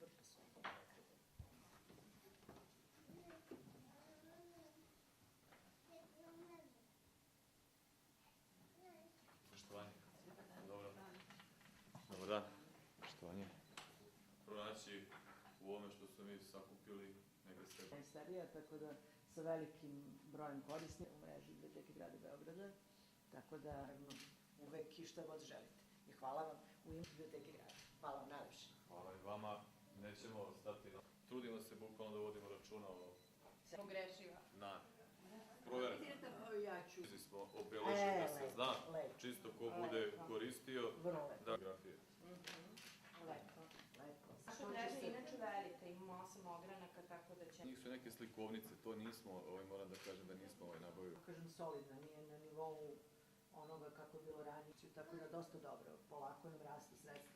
vrlo su. Poštovanje. Dobro. Dobar dan. Poštovanje. Pronaći u ovome što smo mi sakupili negde sve. Starija, tako da sa velikim brojem korisnika u mreži Biblioteke grada Beograda, tako da uvek i šta god želite. I hvala vam u ime Biblioteke grada. Hvala vam najlepše. Hvala i vama. Nećemo stati na... Trudimo se bukvalno da vodimo računa o... Pogrešiva. Na proveru. Ja ću. Smo obeležili da se zna lepo. čisto ko bude koristio da grafije. Lepo, lepo. Naša mreža je inače velika, imamo 8 ogranaka, tako da će... Njih su neke slikovnice, to nismo, moram da kažem da nismo nabavili. Kažem solidna, nije na nivou onoga kako je bilo ranije, tako da dosta dobro, polako nam rastu sredstva.